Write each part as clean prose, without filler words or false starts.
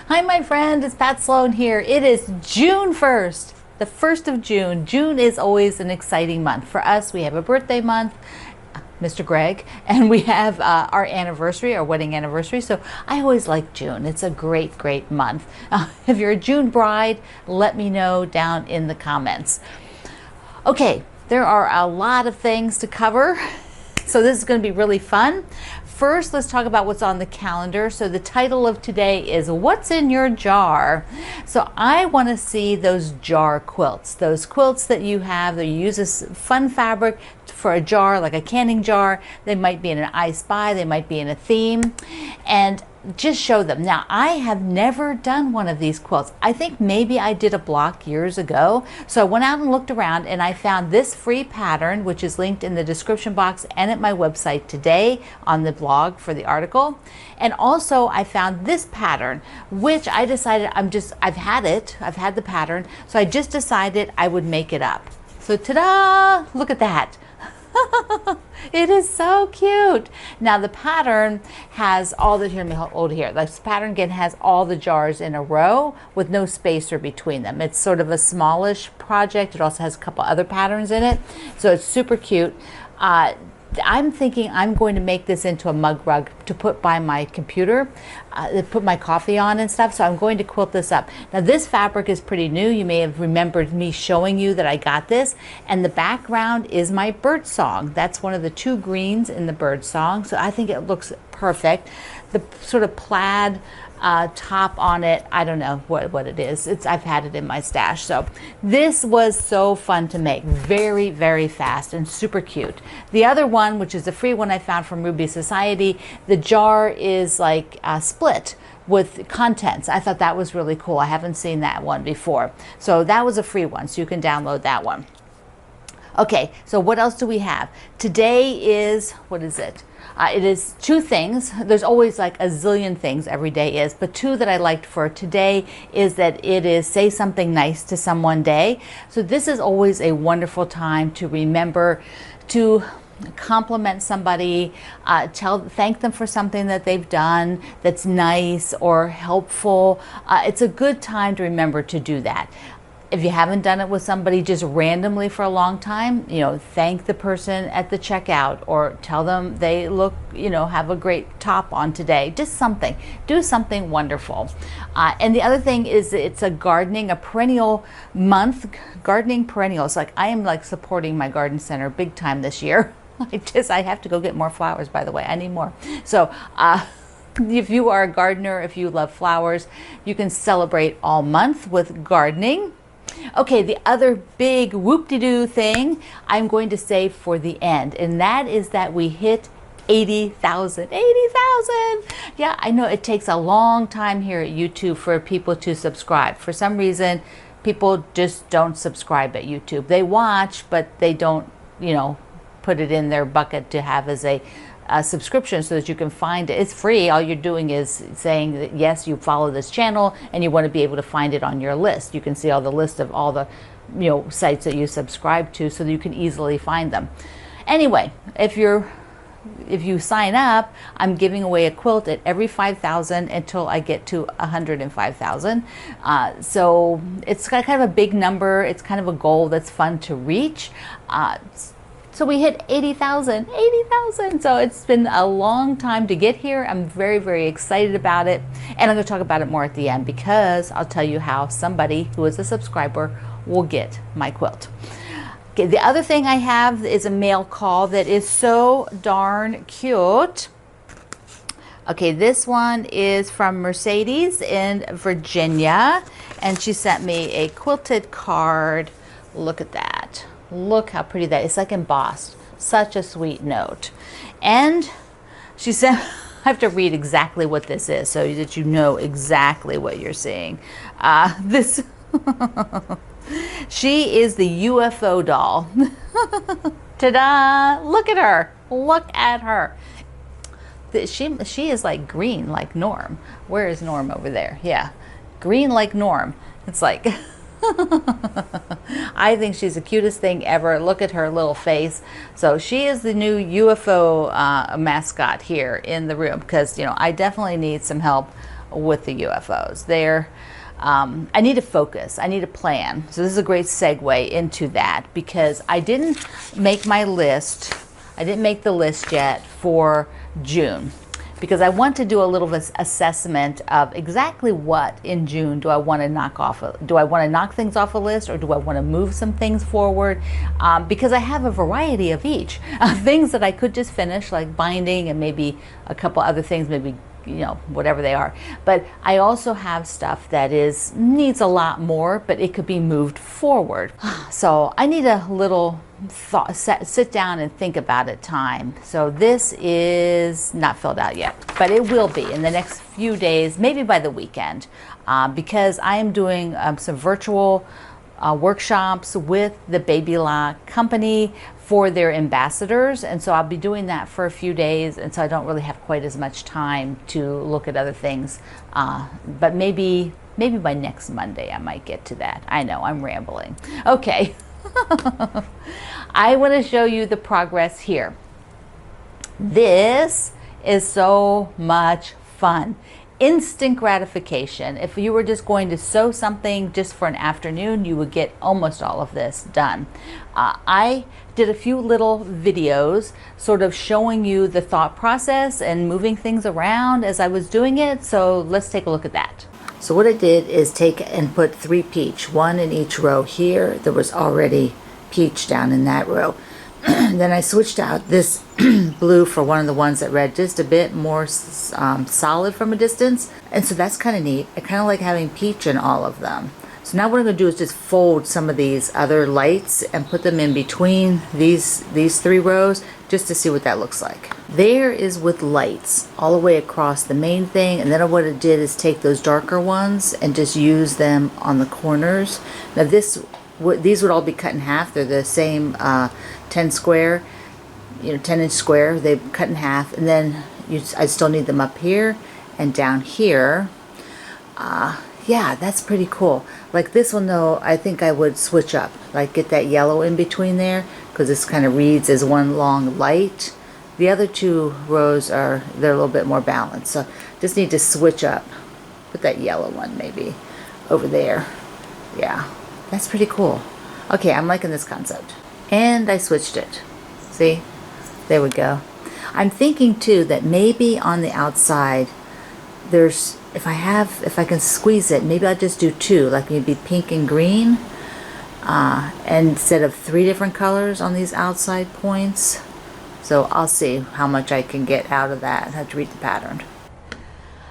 Hi, my friend. It's Pat Sloan here. It is June 1st, the 1st of June. June is always an exciting month. For us, we have a birthday month, Mr. Greg, and we have our anniversary, our wedding anniversary. So I always like June. It's a great, great month. If you're a June bride, let me know down in the comments. Okay, there are a lot of things to cover. So this is going to be really fun. First, let's talk about what's on the calendar. So the title of today is What's in Your Jar? So I want to see those jar quilts, those quilts that you have that you use this fun fabric for a jar, like a canning jar. They might be in an I Spy, they might be in a theme, and just show them. Now, I have never done one of these quilts. I think maybe I did a block years ago. So I went out and looked around and I found this free pattern, which is linked in the description box and at my website today on the blog for the article. And also I found this pattern, which I decided I've had the pattern. So I just decided I would make it up. So ta-da, look at that. It is so cute. Now the pattern has all the, here, let me hold here. This pattern again has all the jars in a row with no spacer between them. It's sort of a smallish project. It also has a couple other patterns in it. So it's super cute. I'm thinking I'm going to make this into a mug rug to put by my computer, to put my coffee on and stuff. So I'm going to quilt this up. Now this fabric is pretty new. You may have remembered me showing you that I got this. And the background is my bird song. That's one of the two greens in the bird song. So I think it looks perfect. The sort of plaid top on it, I don't know what it is. I've had it in my stash. So this was so fun to make. Very, very fast and super cute. The other one, which is the free one I found from Ruby Society, the jar is like split with contents. I thought that was really cool. I haven't seen that one before. So that was a free one, so you can download that one. Okay, so what else do we have? Today is, what is it? It is two things. There's always like a zillion things every day is, but two that I liked for today is that it is Say Something Nice to Someone Day. So this is always a wonderful time to remember to compliment somebody, thank them for something that they've done that's nice or helpful. It's a good time to remember to do that. If you haven't done it with somebody just randomly for a long time, thank the person at the checkout or tell them they look, have a great top on today. Just something. Do something wonderful. And the other thing is it's a perennial month, gardening perennials. Like I am like supporting my garden center big time this year. I have to go get more flowers, by the way. I need more. So, if you are a gardener, if you love flowers, you can celebrate all month with gardening. Okay, the other big whoop-de-doo thing I'm going to save for the end, and that is that we hit 80,000. 80,000! Yeah, I know it takes a long time here at YouTube for people to subscribe. For some reason, people just don't subscribe at YouTube. They watch, but they don't, put it in their bucket to have as a subscription so that you can find it. It's free. All you're doing is saying that yes, you follow this channel and you want to be able to find it on your list. You can see all the list of all the sites that you subscribe to so that you can easily find them. Anyway, if you sign up, I'm giving away a quilt at every 5,000 until I get to 105,000. So it's kind of a big number. It's kind of a goal that's fun to reach. So we hit 80,000, 80,000. So it's been a long time to get here. I'm very, very excited about it. And I'm going to talk about it more at the end because I'll tell you how somebody who is a subscriber will get my quilt. Okay, the other thing I have is a mail call that is so darn cute. Okay, this one is from Mercedes in Virginia. And she sent me a quilted card. Look at that. Look how pretty that is. It's like embossed. Such a sweet note. And she said, I have to read exactly what this is so that you know exactly what you're seeing. She is the UFO doll. Ta-da! Look at her. Look at her. She is like green like Norm. Where is Norm over there? Yeah. Green like Norm. It's like... I think she's the cutest thing ever. Look at her little face. So she is the new UFO mascot here in the room because, I definitely need some help with the UFOs. I need to focus. I need a plan. So this is a great segue into that, because I didn't make my list. I didn't make the list yet for June, because I want to do a little assessment of exactly what in June do I want to knock off. Do I want to knock things off a list, or do I want to move some things forward? Because I have a variety of each. Things that I could just finish, like binding, and maybe a couple other things, maybe, you know, whatever they are. But I also have stuff that needs a lot more, but it could be moved forward. So I need a little sit down and think about it time. So this is not filled out yet, but it will be in the next few days, maybe by the weekend, because I am doing some virtual workshops with the Baby Lock company for their ambassadors, and so I'll be doing that for a few days, and so I don't really have quite as much time to look at other things, but maybe by next Monday I might get to that. I know I'm rambling. Okay. I want to show you the progress here. This is so much fun. Instant gratification. If you were just going to sew something just for an afternoon, you would get almost all of this done. I did a few little videos sort of showing you the thought process and moving things around as I was doing it, so let's take a look at that. So what I did is take and put 3 peach, 1 in each row here. There was already peach down in that row. Then I switched out this blue for one of the ones that read just a bit more solid from a distance. And so that's kind of neat. I kind of like having peach in all of them. So now what I'm going to do is just fold some of these other lights and put them in between these 3 rows just to see what that looks like. There is with lights all the way across the main thing, and then what I did is take those darker ones and just use them on the corners. Now these would all be cut in half. They're the same 10 square, 10-inch square. They cut in half, and then I still need them up here and down here. Yeah, that's pretty cool. Like this one though, I think I would switch up, like get that yellow in between there, because this kind of reads as one long light. The other 2 rows they're a little bit more balanced, so just need to switch up. Put that yellow one maybe over there. Yeah, that's pretty cool. Okay, I'm liking this concept. And I switched it. See? There we go. I'm thinking too that maybe on the outside if I can squeeze it, maybe I'll just do 2, like maybe pink and green, instead of 3 different colors on these outside points. So I'll see how much I can get out of that. I have to read the pattern.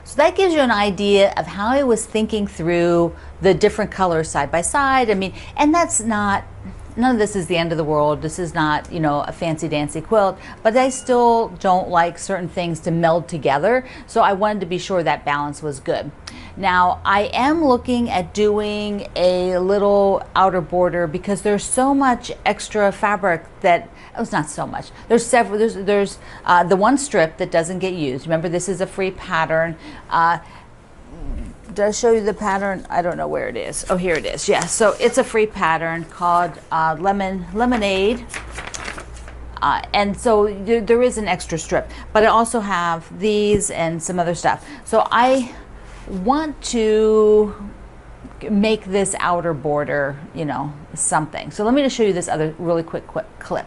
So that gives you an idea of how I was thinking through the different colors side by side. I mean, and that's not, none of this is the end of the world. This is not, a fancy dancy quilt, but I still don't like certain things to meld together. So I wanted to be sure that balance was good. Now I am looking at doing a little outer border because there's so much extra fabric that, it's not so much. There's several, there's the one strip that doesn't get used. Remember, this is a free pattern. Did I show you the pattern? I don't know where it is. Oh, here it is. Yeah, so it's a free pattern called Lemonade. And so there is an extra strip, but I also have these and some other stuff. So I want to make this outer border, something. So let me just show you this other really quick clip.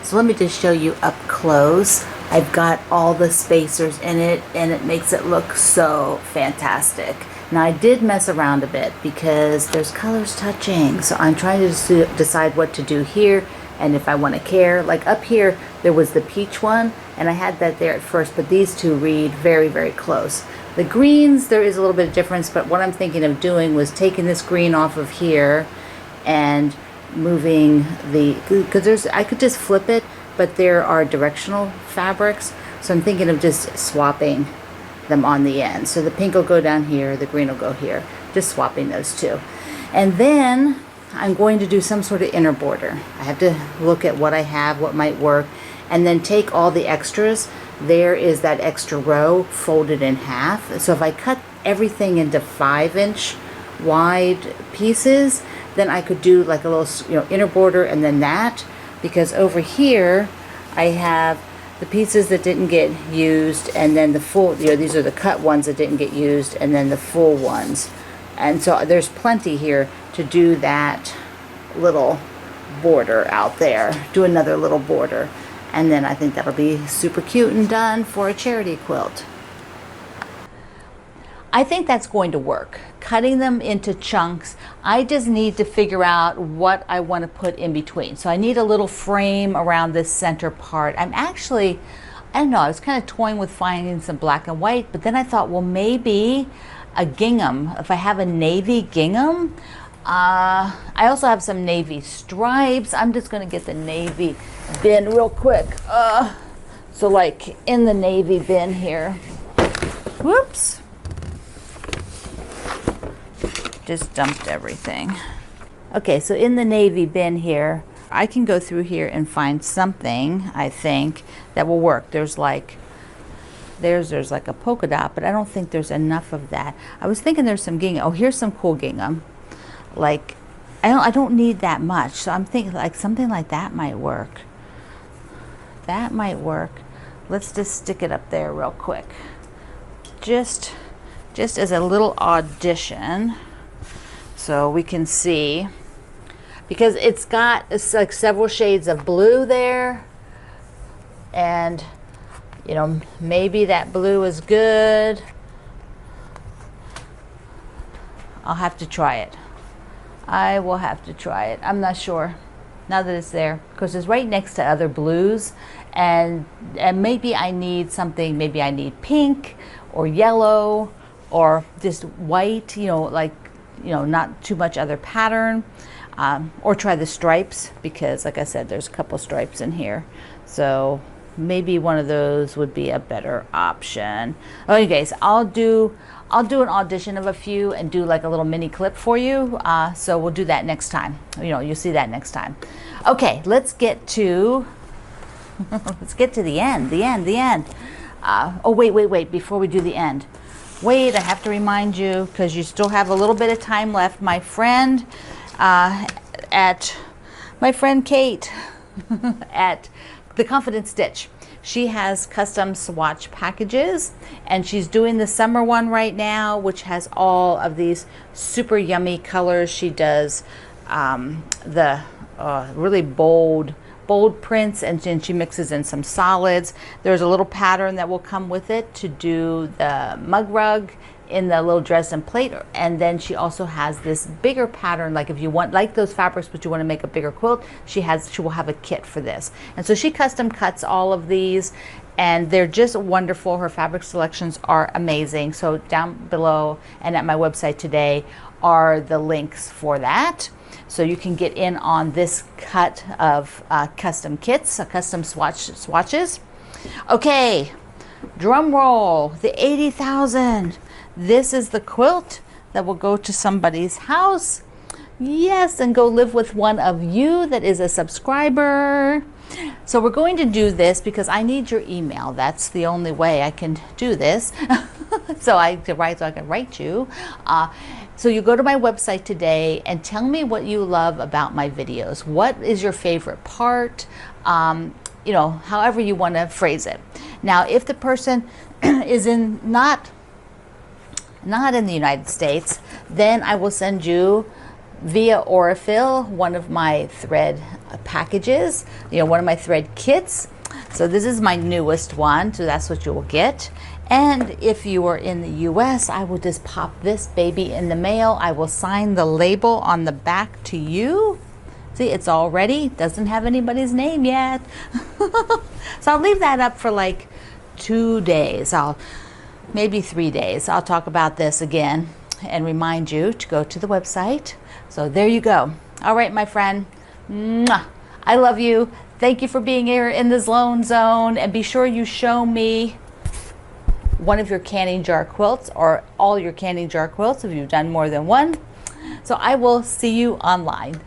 So let me just show you up close. I've got all the spacers in it, and it makes it look so fantastic. Now I did mess around a bit because there's colors touching, so I'm trying to decide what to do here and if I want to care. Like up here there was the peach one, and I had that there at first, but these 2 read very, very close. The greens, there is a little bit of difference, but what I'm thinking of doing was taking this green off of here and moving because I could just flip it, but there are directional fabrics, so I'm thinking of just swapping them on the end. So the pink will go down here, the green will go here, just swapping those 2. And then I'm going to do some sort of inner border. I have to look at what I have, what might work, and then take all the extras. There is that extra row folded in half. So if I cut everything into 5-inch wide pieces, then I could do like a little inner border and then that, because over here I have the pieces that didn't get used, and then the full, these are the cut ones that didn't get used, and then the full ones. And so there's plenty here to do that little border out there. Do another little border. And then I think that'll be super cute and done for a charity quilt. I think that's going to work. Cutting them into chunks. I just need to figure out what I want to put in between. So I need a little frame around this center part. I'm actually, I don't know, I was kind of toying with finding some black and white, but then I thought, well, maybe a gingham. If I have a navy gingham, I also have some navy stripes. I'm just going to get the navy bin real quick. So like in the navy bin here. Whoops. Just dumped everything. Okay, so in the navy bin here, I can go through here and find something, I think, that will work. There's like a polka dot, but I don't think there's enough of that. I was thinking there's some gingham. Oh, here's some cool gingham. Like, I don't need that much, so I'm thinking like something like that might work. That might work. Let's just stick it up there real quick. Just as a little audition, so we can see, because it's like several shades of blue there, and maybe that blue is good. I'll have to try it. I will have to try it. I'm not sure now that it's there, because it's right next to other blues, and maybe I need something. Maybe I need pink or yellow or just white, not too much other pattern, or try the stripes, because like I said, there's a couple stripes in here, so maybe one of those would be a better option. Okay guys, I'll do an audition of a few and do like a little mini clip for you, so we'll do that next time. You'll see that next time. Okay, let's get to the end. Oh wait, before we do the end, wait, I have to remind you, because you still have a little bit of time left. My friend Kate at The Confident Stitch, she has custom swatch packages, and she's doing the summer one right now, which has all of these super yummy colors. She does the really bold prints, and then she mixes in some solids. There's a little pattern that will come with it to do the mug rug in the little Dresden plate, and then she also has this bigger pattern, like if you want like those fabrics but you want to make a bigger quilt, she will have a kit for this. And so she custom cuts all of these, and they're just wonderful. Her fabric selections are amazing. So down below and at my website today are the links for that, so you can get in on this cut of custom kits, custom swatches. Okay, drum roll, the 80,000. This is the quilt that will go to somebody's house. Yes, and go live with one of you that is a subscriber. So we're going to do this because I need your email. That's the only way I can do this. so I can write you. So you go to my website today and tell me what you love about my videos. What is your favorite part? However you want to phrase it. Now, if the person is not in the United States, then I will send you via Aurifil one of my thread packages, one of my thread kits. So this is my newest one, so that's what you will get. And if you are in the US, I will just pop this baby in the mail. I will sign the label on the back to you. See, it's all ready. Doesn't have anybody's name yet. So I'll leave that up for like 2 days. Maybe 3 days. I'll talk about this again and remind you to go to the website. So there you go. All right, my friend. Mwah. I love you. Thank you for being here in the Sloan Zone. And be sure you show me one of your canning jar quilts, or all your canning jar quilts if you've done more than one. So I will see you online.